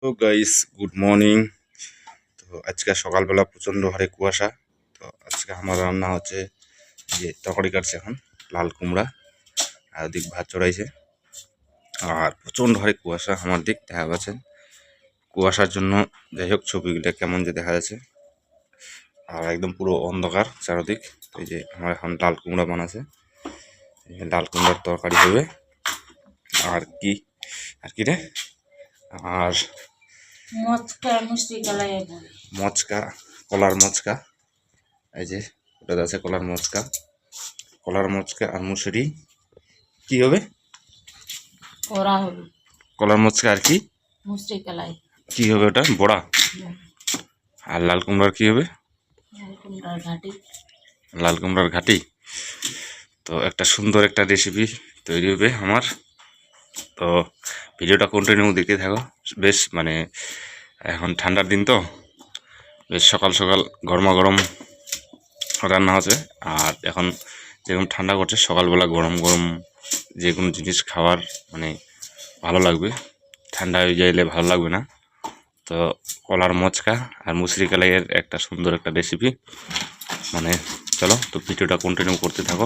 তো guys, good morning. তো আজকে সকালবেলা প্রচণ্ড হারে কুয়াশা। তো আজকে আমার রান্না হচ্ছে যে তরকারি কাটছে এখন লাল কুমড়া, আর ওদিক ভাত চড়াইছে। আর প্রচণ্ড হারে কুয়াশা আমার দিক দেখা পাচ্ছেন। কুয়াশার জন্য যাই হোক ছবিটা কেমন যে দেখা যাচ্ছে, আর একদম পুরো অন্ধকার চারদিক। এই যে আমার এখন লাল কুমড়া বানাচ্ছে, লাল কুমড়ার তরকারি হবে। আর কি রে, আর মচকা, কলার মচকা। এই যে ওটা আছে কলার মচকা আর মুসুরি। কি হবে? কলার মচকা আর কি কি হবে ওটা? বড়া। আর লাল কুমড়ার কি হবে? লাল কুমড়ার ঘাটি। তো একটা সুন্দর একটা রেসিপি তৈরি হবে আমার। তো ভিডিওটা কন্টিনিউ দেখতে থাকো। বেশ এখন ঠান্ডার দিন, তো বেশ সকাল সকাল গরমা গরম রান্না আছে। আর এখন যেরকম ঠান্ডা করছে, সকালবেলা গরম গরম যে কোনো জিনিস খাওয়ার ভালো লাগবে। ঠান্ডা হয়ে যাইলে ভালো লাগবে না। তো কলার মচকা আর মুসুরি কালাইয়ের একটা সুন্দর একটা রেসিপি। চলো, তো ভিডিওটা কন্টিনিউ করতে থাকো।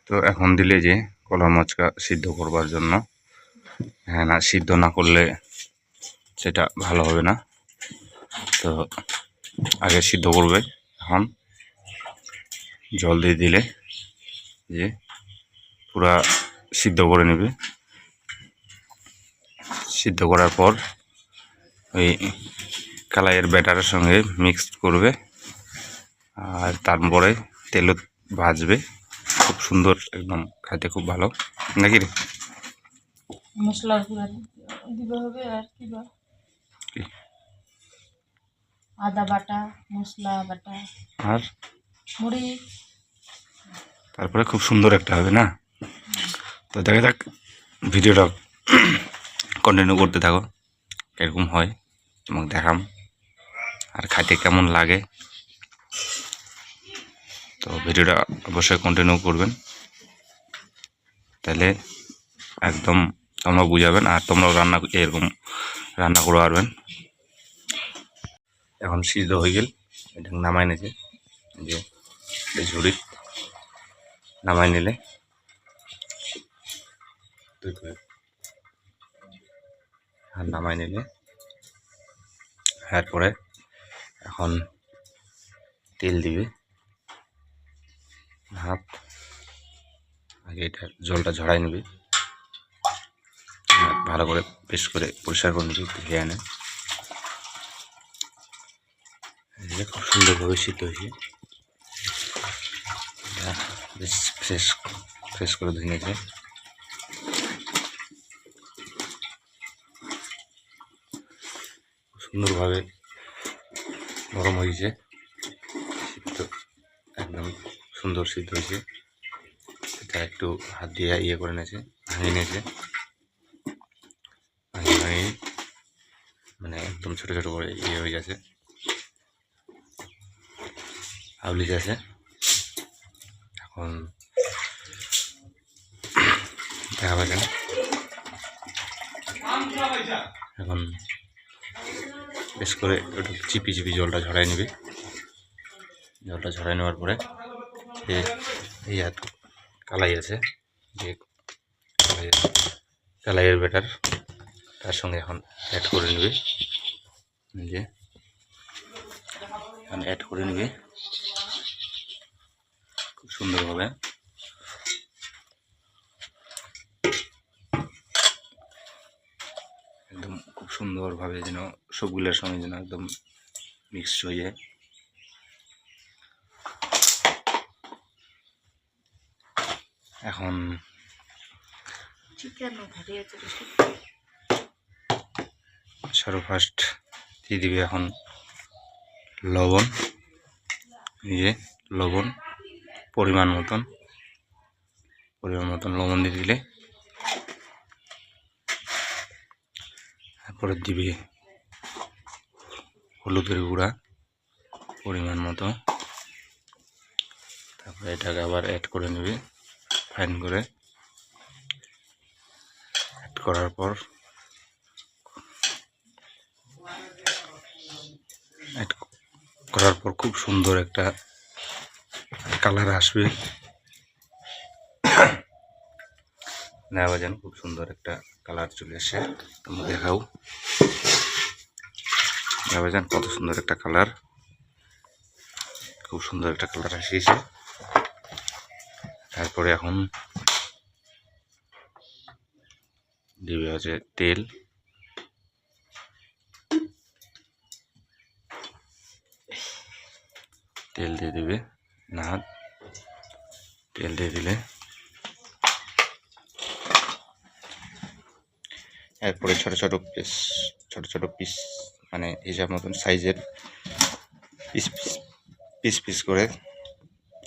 তো এখন দিলে যে কলার মচকা সিদ্ধ করবার জন্য, হ্যাঁ না, সিদ্ধ না করলে সেটা ভালো হবে না। তো আগে সিদ্ধ করবে। এখন জল দিয়ে দিলে যে পুরা সিদ্ধ করে নেবে। সিদ্ধ করার পর ওই কালাইয়ের ব্যাটারের সঙ্গে মিক্স করবে, আর তারপরে তেলে ভাজবে। খুব সুন্দর, একদম খাইতে খুব ভালো, নাকি রে? মশলা দিতে হবে আর কি, আদা বাটা, মশলা বাটা আর মুড়ি, তারপরে খুব সুন্দর একটা হবে না? তো দেখা যাক, ভিডিওটা কন্টিনিউ করতে থাকো, এরকম হয় এবং দেখাম আর খাইতে কেমন লাগে। তো ভিডিওটা অবশ্যই কন্টিনিউ করবেন, তাহলে একদম তোমরা বুঝাবেন আর তোমরাও এরকম রান্না করে পারবেন। এখন সিদ্ধ হয়ে গেল, এটা নামাই নিয়েছে যে ঝুড়ি নামাই নিলে আর নামাই নিলে এরপরে এখন তেল দিবে হাফ। আগে এটা জলটা ঝরাই নেবে, ভালো করে বেশ করে পরিষ্কার করে নেবে, ধুয়ে আনে। খুব সুন্দরভাবে সিদ্ধ হয়েছে, বেশ ফ্রেশ করে ধুয়ে নিয়েছে। সুন্দরভাবে গরম হয়েছে, সিদ্ধ একদম সুন্দর সিদ্ধ হয়েছে। এটা একটু হাত দিয়ে করে নিয়েছে, ভাঙিয়ে নিয়েছে। একদম ছোটো ছোটো করে হয়ে গেছে, আউলি গেছে। এখন দেখা পাচ্ছে না, এখন বেশ করে একটু চিপি জলটা ঝরাই নেবে। জলটা ঝরাই নেওয়ার পরে এই কালাই আছে, যে কালাইয়ের ব্যাটার, তার সঙ্গে এখন অ্যাড করে নেবে। যে এখন অ্যাড করে নেবে খুব সুন্দরভাবে। একদম খুব সুন্দরভাবে যেন সবগুলোর সঙ্গে যেন একদম মিক্সড হয়ে যায়। এখন ফার্স্ট দিয়ে দিবে এখন লবণ। লবণ পরিমাণ মতন লবণ দিয়ে দিলে, তারপরে দিবে হলুদের গুঁড়া পরিমাণ মতো। তারপরে এটাকে আবার অ্যাড করে নেবে, ফাইন করে অ্যাড করার পর খুব সুন্দর একটা কালার আসবে। নেওয়া যান, খুব সুন্দর একটা কালার চলে আসে। তোমরা দেখাও, নেওয়া যান কত সুন্দর একটা কালার, খুব সুন্দর একটা কালার আসিয়েছে। তারপরে এখন দিবে হচ্ছে তেল। তেল দিয়ে দিবে, না তেল দিয়ে দিলে এরপরে ছোট ছোট পিস মানে হিসাব মতন সাইজের পিস করে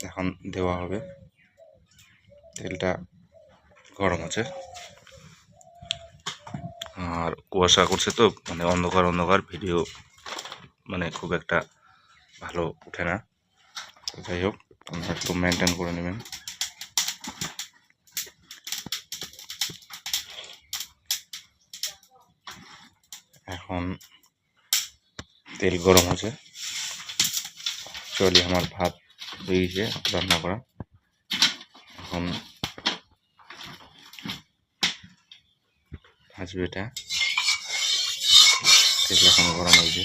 এখন দেওয়া হবে। তেলটা গরম আছে, আর কুয়াশা করছে তো মানে অন্ধকার ভিডিও মানে খুব একটা ভালো ওঠে না। যাই হোক, আপনারা একটু মেনটেন করে নেবেন। এখন তেল গরম আছে, চলি আমার ভাত হয়ে গেছে রান্না করা। এখন ভাজবে এটা, তেল এখন গরম হয়েছে।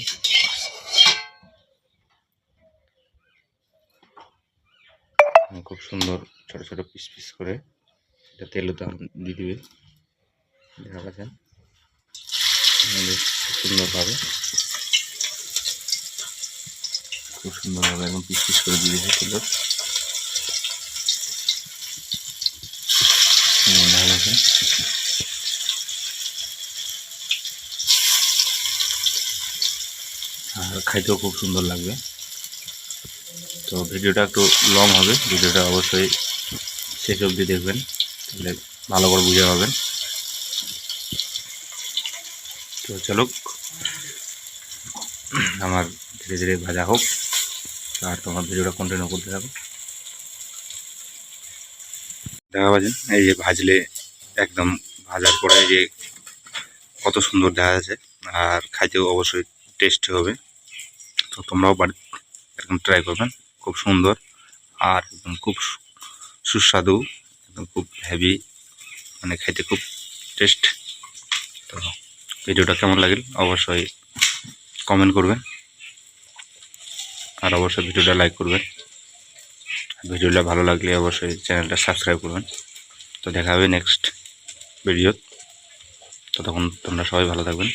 খুব সুন্দর ছোট পিস করে এটা তেলও দিয়ে দিবে। দেখা পাচ্ছেন সুন্দরভাবে, খুব সুন্দরভাবে এখন পিস করে দিয়ে দিয়েছে তেল। আর খাইতেও খুব সুন্দর লাগবে। তো ভিডিওটা একটু লং হবে, ভিডিওটা অবশ্যই শেষ অবধি দেখবেন, তাহলে ভালো করে বুঝে পাবেন। তো চলুক আমার ধীরে ধীরে ভাজা হোক, আর তোমার ভিডিওটা কন্টিনিউ করতে থাকো। দেখা পাচ্ছেন এই যে ভাজলে একদম ভাজার পরে যে কত সুন্দর দেখা যাচ্ছে, আর খাইতেও অবশ্যই টেস্টি হবে। তো তোমরাও বাড়ি এরকম ট্রাই করবেন, খুব সুন্দর আর একদম খুব সুস্বাদু, একদম খুব হেভি, মানে খাইতে খুব টেস্ট। তো ভিডিওটা কেমন লাগিল অবশ্যই কমেন্ট করবেন, আর অবশ্যই ভিডিওটা লাইক করবেন। ভিডিওটা ভালো লাগলে অবশ্যই চ্যানেলটা সাবস্ক্রাইব করবেন। তো দেখা হবে নেক্সট ভিডিও, ততক্ষণ তোমরা সবাই ভালো থাকবেন।